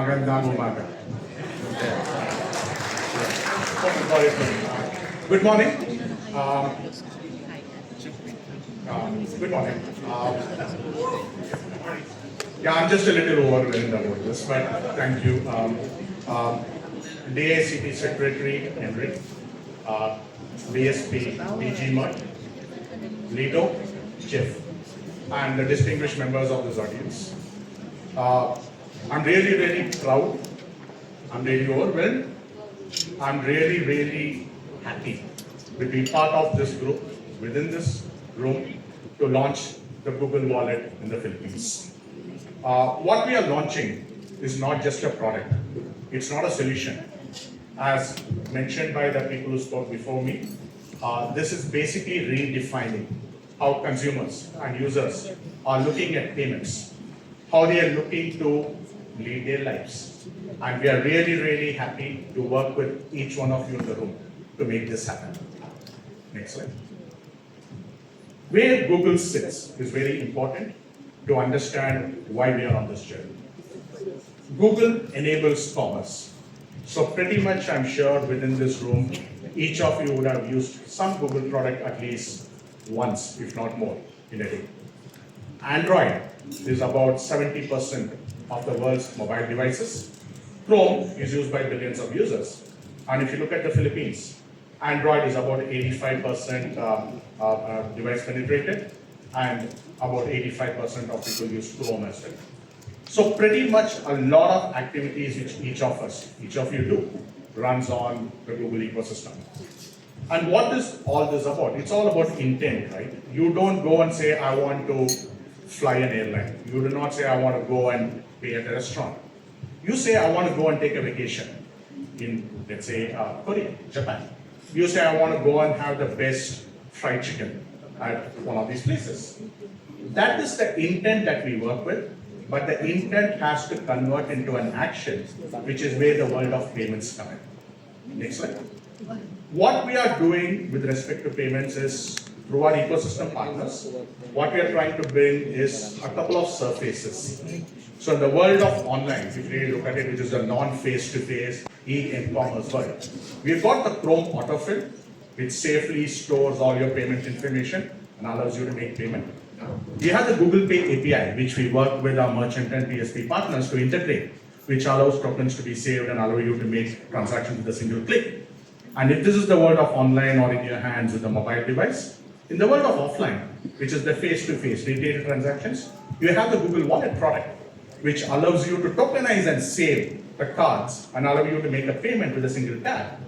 magandang umaga. Good morning. Good morning. Yeah, I'm just a little overwhelmed about this, but thank you. DACP Secretary Henry, DSP DG Mutt, Lido, Jeff, and the distinguished members of this audience. I'm really, really proud. I'm really overwhelmed. I'm really, really happy to be part of this group within this room to launch the Google Wallet in the Philippines. What we are launching is not just a product. It's not a solution. As mentioned by the people who spoke before me, this is basically redefining how consumers and users are looking at payments, how they are looking to lead their lives. And we are really, really happy to work with each one of you in the room to make this happen. Next slide. Where Google sits is very important to understand why we are on this journey. Google enables commerce. So pretty much I'm sure within this room, each of you would have used some Google product at least once, if not more, in a day. Android is about 70% of the world's mobile devices. Chrome is used by billions of users. And if you look at the Philippines, Android is about 85% device penetrated, and about 85% of people use Chrome as well. So pretty much a lot of activities which each of you do, runs on the Google ecosystem. And what is all this about? It's all about intent, right? You don't go and say, I want to fly an airline. You do not say, I want to go and pay at a restaurant. You say, I want to go and take a vacation in, let's say, Korea, Japan. You say, I want to go and have the best fried chicken at one of these places. That is the intent that we work with, but the intent has to convert into an action, which is where the world of payments come in. Next slide. What we are doing with respect to payments is, through our ecosystem partners, what we are trying to bring is a couple of surfaces. So in the world of online, if you really look at it, which is a non-face-to-face e-commerce world, we've got the Chrome autofill, which safely stores all your payment information and allows you to make payment. We have the Google Pay API, which we work with our merchant and PSP partners to integrate, which allows tokens to be saved and allow you to make transactions with a single click. And if this is the world of online or in your hands with a mobile device, in the world of offline, which is the face-to-face retail transactions, you have the Google Wallet product, which allows you to tokenize and save the cards and allow you to make a payment with a single tap.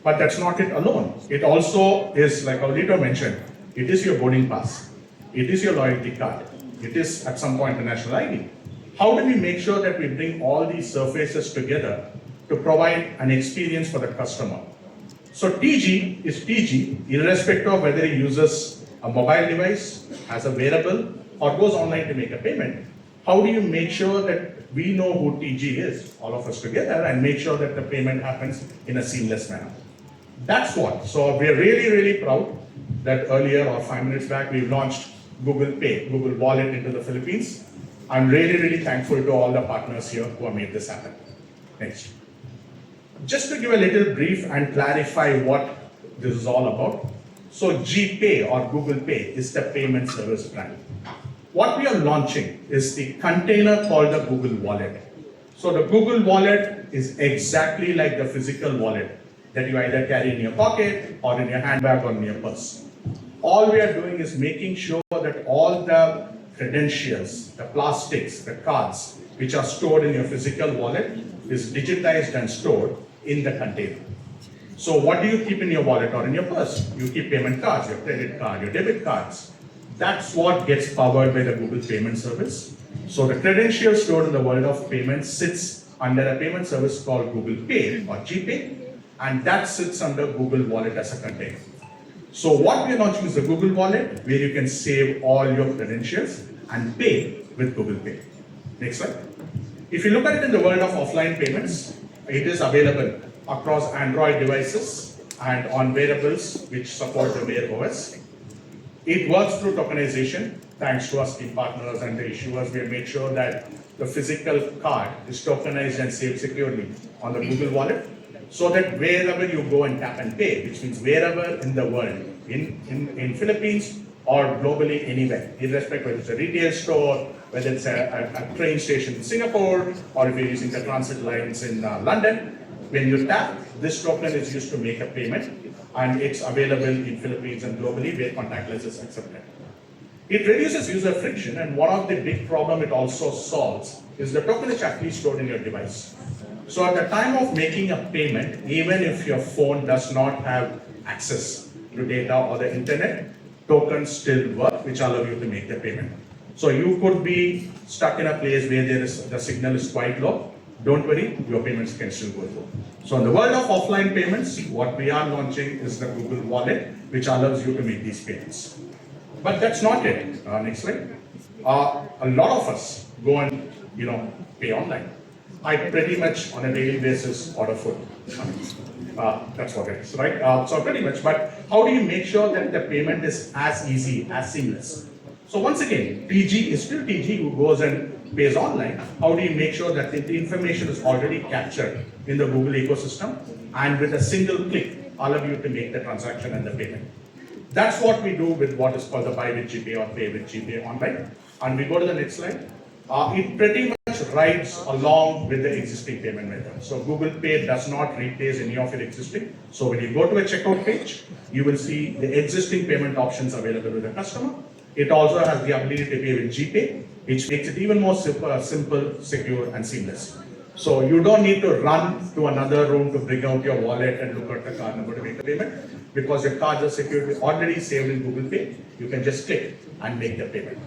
But that's not it alone. It also is, like Aulito mentioned, it is your boarding pass. It is your loyalty card. It is at some point the national ID. How do we make sure that we bring all these surfaces together to provide an experience for the customer? So TG is TG, irrespective of whether he uses a mobile device, has a wearable, or goes online to make a payment. How do you make sure that we know who TG is, all of us together, and make sure that the payment happens in a seamless manner? That's what. So we're really, really proud that earlier, or 5 minutes back, we launched Google Pay, Google Wallet into the Philippines. I'm really, really thankful to all the partners here who have made this happen. Next. Just to give a little brief and clarify what this is all about. So GPay or Google Pay is the payment service brand. What we are launching is the container called the Google Wallet. So the Google Wallet is exactly like the physical wallet that you either carry in your pocket or in your handbag or in your purse. All we are doing is making sure that all the credentials, the plastics, the cards, which are stored in your physical wallet is digitized and stored in the container. So what do you keep in your wallet or in your purse? You keep payment cards, your credit card, your debit cards. That's what gets powered by the Google Payment Service. So the credentials stored in the world of payments sits under a payment service called Google Pay or GPay, and that sits under Google Wallet as a container. So what we are launching is the Google Wallet, where you can save all your credentials and pay with Google Pay. Next slide. If you look at it in the world of offline payments, it is available across Android devices and on wearables which support the Wear OS. It works through tokenization. thanks to our scheme partners and the issuers, we have made sure that the physical card is tokenized and saved securely on the Google Wallet, so that wherever you go and tap and pay, which means wherever in the world, in Philippines or globally anywhere, irrespective whether it's a retail store, whether it's a train station in Singapore, or if you're using the transit lines in London, when you tap, this token is used to make a payment, and it's available in Philippines and globally where contactless is accepted. It reduces user friction, and one of the big problem it also solves is the token is actually stored in your device. So at the time of making a payment, even if your phone does not have access to data or the internet, tokens still work, which allow you to make the payment. So you could be stuck in a place where the signal is quite low. Don't worry, your payments can still go through. So in the world of offline payments, what we are launching is the Google Wallet, which allows you to make these payments. But that's not it. Next slide. A lot of us go and pay online. I pretty much on a daily basis order food. That's what it is, right? So pretty much. But how do you make sure that the payment is as easy, as seamless? So once again, TG is still TG who goes and pays online. How do you make sure that the information is already captured in the Google ecosystem, and with a single click allow you to make the transaction and the payment? That's what we do with what is called the Buy with GPay or Pay with GPay online. And we go to the next slide. It pretty much rides along with the existing payment method. So Google Pay does not replace any of your existing. So when you go to a checkout page, you will see the existing payment options available with the customer. It also has the ability to pay with GPay, which makes it even more simple, secure, and seamless. So you don't need to run to another room to bring out your wallet and look at the card number to make the payment, because your cards are securely already saved in Google Pay. You can just click and make the payment.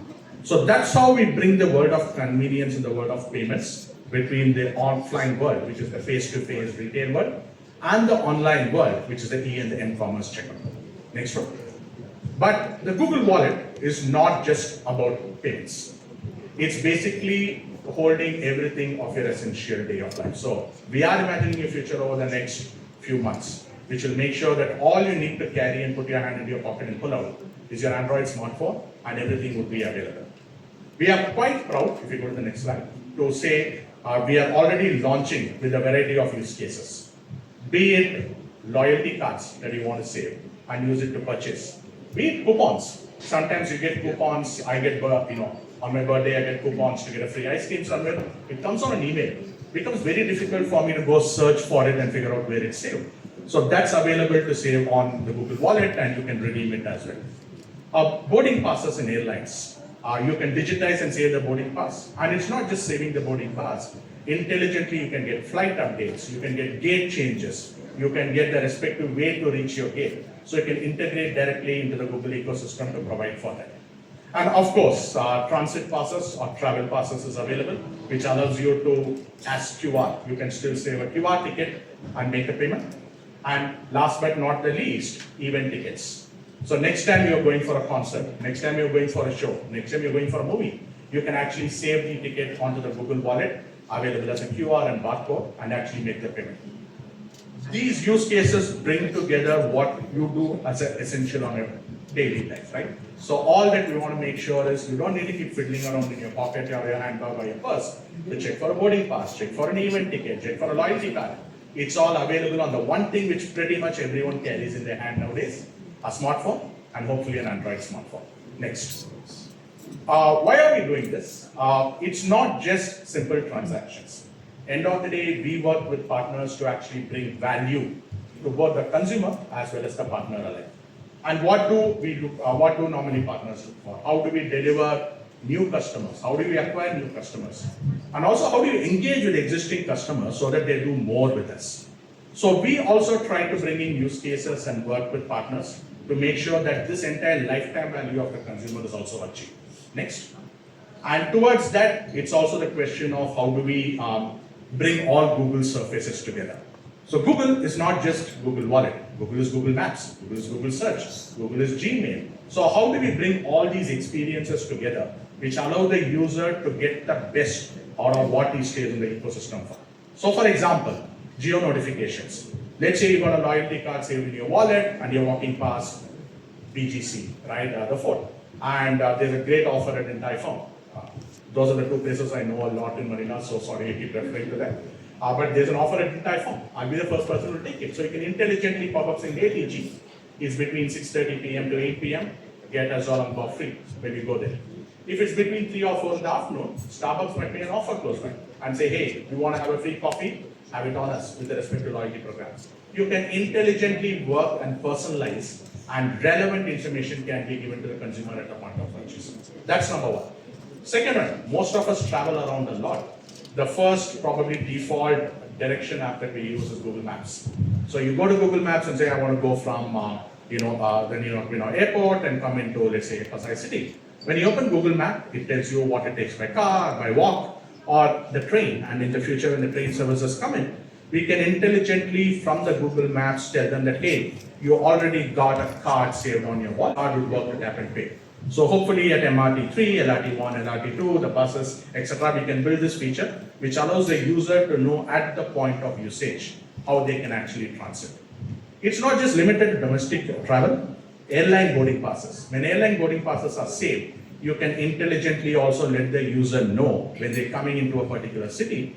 So that's how we bring the world of convenience in the world of payments between the offline world, which is the face-to-face retail world, and the online world, which is the E and the M-commerce checkout. Next one. But the Google Wallet is not just about payments. It's basically holding everything of your essential day of life. So we are imagining a future over the next few months, which will make sure that all you need to carry and put your hand into your pocket and pull out is your Android smartphone, and everything would be available. We are quite proud, if you go to the next slide, to say we are already launching with a variety of use cases. Be it loyalty cards that you want to save and use it to purchase. Be it coupons. Sometimes you get coupons. I get, on my birthday, I get coupons to get a free ice cream somewhere. It comes on an email. It becomes very difficult for me to go search for it and figure out where it's saved. So that's available to save on the Google Wallet, and you can redeem it as well. Boarding passes in airlines. You can digitize and save the boarding pass. And it's not just saving the boarding pass. Intelligently, you can get flight updates. You can get gate changes. You can get the respective way to reach your gate. So you can integrate directly into the Google ecosystem to provide for that. And of course, transit passes or travel passes is available, which allows you to, as QR, you can still save a QR ticket and make a payment. And last but not the least, event tickets. So next time you're going for a concert, next time you're going for a show, next time you're going for a movie, you can actually save the ticket onto the Google Wallet, available as a QR and barcode, and actually make the payment. These use cases bring together what you do as an essential on your daily life, right? So all that we want to make sure is you don't need to keep fiddling around in your pocket or your handbag or your purse to check for a boarding pass, check for an event ticket, check for a loyalty card. It's all available on the one thing which pretty much everyone carries in their hand nowadays, a smartphone, and hopefully an Android smartphone. Next. Why are we doing this? It's not just simple transactions. End of the day, we work with partners to actually bring value to both the consumer as well as the partner alike. And what do we look? What do normally partners look for? How do we deliver new customers? How do we acquire new customers? And also, how do you engage with existing customers so that they do more with us? So we also try to bring in use cases and work with partners to make sure that this entire lifetime value of the consumer is also achieved. Next. And towards that, it's also the question of how do we bring all Google surfaces together. So Google is not just Google Wallet. Google is Google Maps. Google is Google Search. Google is Gmail. So how do we bring all these experiences together, which allow the user to get the best out of what he stays in the ecosystem for? So for example, geo notifications. Let's say you got a loyalty card saved in your wallet and you're walking past BGC, right, the fort. And there's a great offer at iPhone. Those are the two places I know a lot in Marina, so sorry I keep referring to them. But there's an offer at iPhone. I'll be the first person to take it. So you can intelligently pop up saying, hey TG, it's between 6:30 p.m. to 8 p.m. Get us all on for free when you go there. If it's between 3 or 4 in the afternoon, Starbucks might be an offer close by and say, hey, you want to have a free coffee? Have it on us with respect to loyalty programs. You can intelligently work and personalize, and relevant information can be given to the consumer at the point of purchase. That's number one. Second one, most of us travel around a lot. The first probably default direction app that we use is Google Maps. So you go to Google Maps and say, I want to go from the New York airport and come into, let's say, Pasai City. When you open Google Map, it tells you what it takes by car, by walk, or the train. And in the future, when the train services come in, we can intelligently from the Google Maps tell them that, hey, you already got a card saved on your wallet. Card would work to tap and pay. So hopefully at MRT3, LRT1, LRT2, the buses, etc., we can build this feature which allows the user to know at the point of usage how they can actually transit. It's not just limited to domestic travel. Airline boarding passes. When airline boarding passes are saved, you can intelligently also let the user know when they're coming into a particular city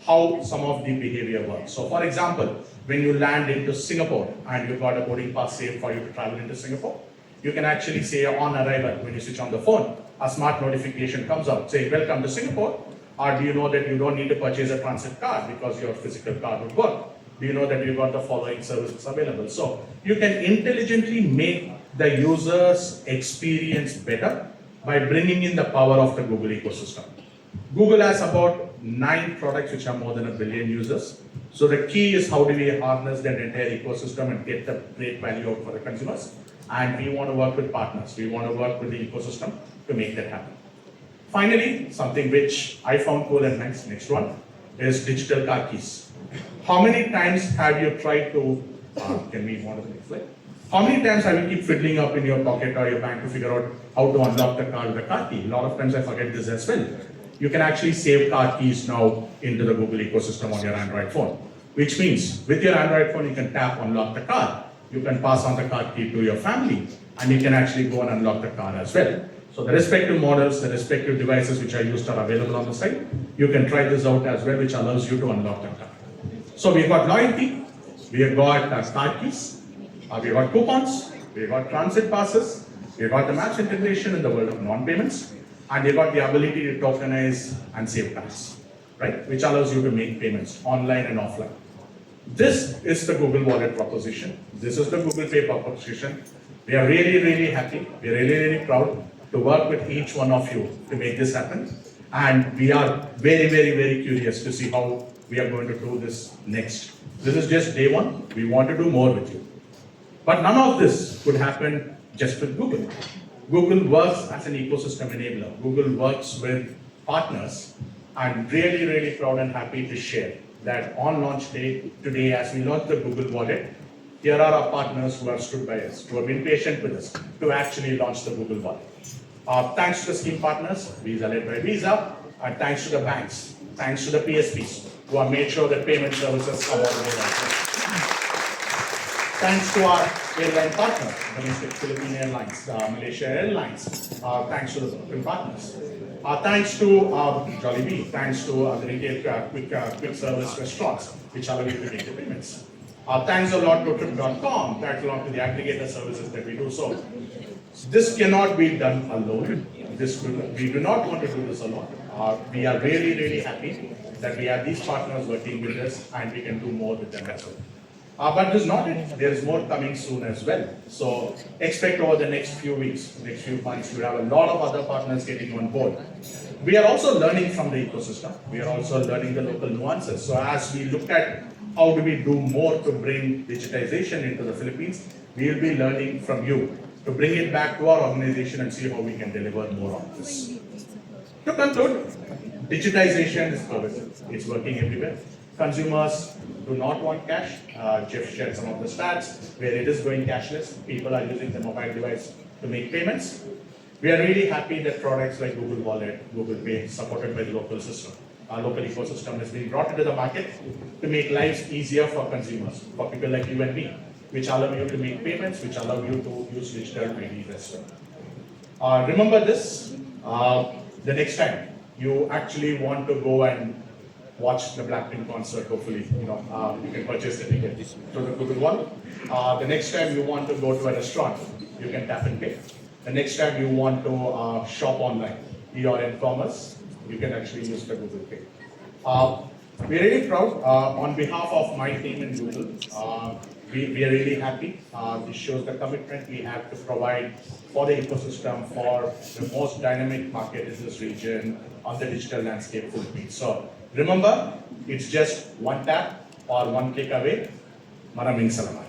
how some of the behavior works. So for example, when you land into Singapore and you've got a boarding pass saved for you to travel into Singapore, you can actually say on arrival, when you switch on the phone, a smart notification comes out saying, welcome to Singapore. Or do you know that you don't need to purchase a transit card because your physical card would work? Do you know that you've got the following services available? So you can intelligently make the user's experience better by bringing in the power of the Google ecosystem. Google has about 9 products which have more than 1 billion users. So the key is how do we harness that entire ecosystem and get the great value out for the consumers. And we want to work with partners. We want to work with the ecosystem to make that happen. Finally, something which I found cool and nice, next one, is digital car keys. How many times have you tried to, can we move on to the next slide? How many times have you keep fiddling up in your pocket or your bank to figure out how to unlock the car with a car key? A lot of times I forget this as well. You can actually save car keys now into the Google ecosystem on your Android phone, which means with your Android phone, you can tap unlock the car. You can pass on the car key to your family, and you can actually go and unlock the car as well. So the respective models, the respective devices which are used are available on the site. You can try this out as well, which allows you to unlock the car. So we've got loyalty, we've got car keys, we've got coupons, we've got transit passes, we've got the maps integration in the world of non-payments, and we've got the ability to tokenize and save cards, right? Which allows you to make payments online and offline. This is the Google Wallet proposition. This is the Google Pay proposition. We are really, really happy. We are really, really proud to work with each one of you to make this happen. And we are very, very, very curious to see how we are going to do this next. This is just day one. We want to do more with you. But none of this could happen just with Google. Google works as an ecosystem enabler. Google works with partners. I'm really, really proud and happy to share that on launch day today, as we launch the Google Wallet, here are our partners who have stood by us, who have been patient with us to actually launch the Google Wallet. Thanks to the scheme partners, Visa led by Visa, and thanks to the banks, thanks to the PSPs, who have made sure that payment services come all the way down. Thanks to our airline partners, domestic Philippine Airlines, Malaysia Airlines, thanks to the Philippine partners. Thanks to Jollibee, thanks to the retail quick service restaurants, which allow you to make the payments. Thanks a lot to Trip.com, thanks a lot to the aggregator services that we do. So this cannot be done alone. We do not want to do this alone. We are really, really happy that we have these partners working with us and we can do more with them as well. But this is not it. There is more coming soon as well. So expect over the next few weeks, next few months, we have a lot of other partners getting on board. We are also learning from the ecosystem. We are also learning the local nuances. So as we look at how do we do more to bring digitization into the Philippines, we will be learning from you to bring it back to our organization and see how we can deliver more on this. To conclude, digitization is pervasive. It's working everywhere. Consumers do not want cash. Jeff shared some of the stats where it is going cashless. People are using the mobile device to make payments. We are really happy that products like Google Wallet, Google Pay, supported by the local system, our local ecosystem has been brought into the market to make lives easier for consumers, for people like you and me, which allow you to make payments, which allow you to use digital IDs as well. Remember this, the next time you actually want to go and watch the Blackpink concert, hopefully, you can purchase the ticket through the Google Wallet. The next time you want to go to a restaurant, you can tap and pay. The next time you want to shop online, e-commerce, you can actually use the Google Pay. We're really proud on behalf of my team in Google. We are really happy. This shows the commitment we have to provide for the ecosystem for the most dynamic market in this region on the digital landscape Philippines. So remember, it's just one tap or one click away. Maraming salamat.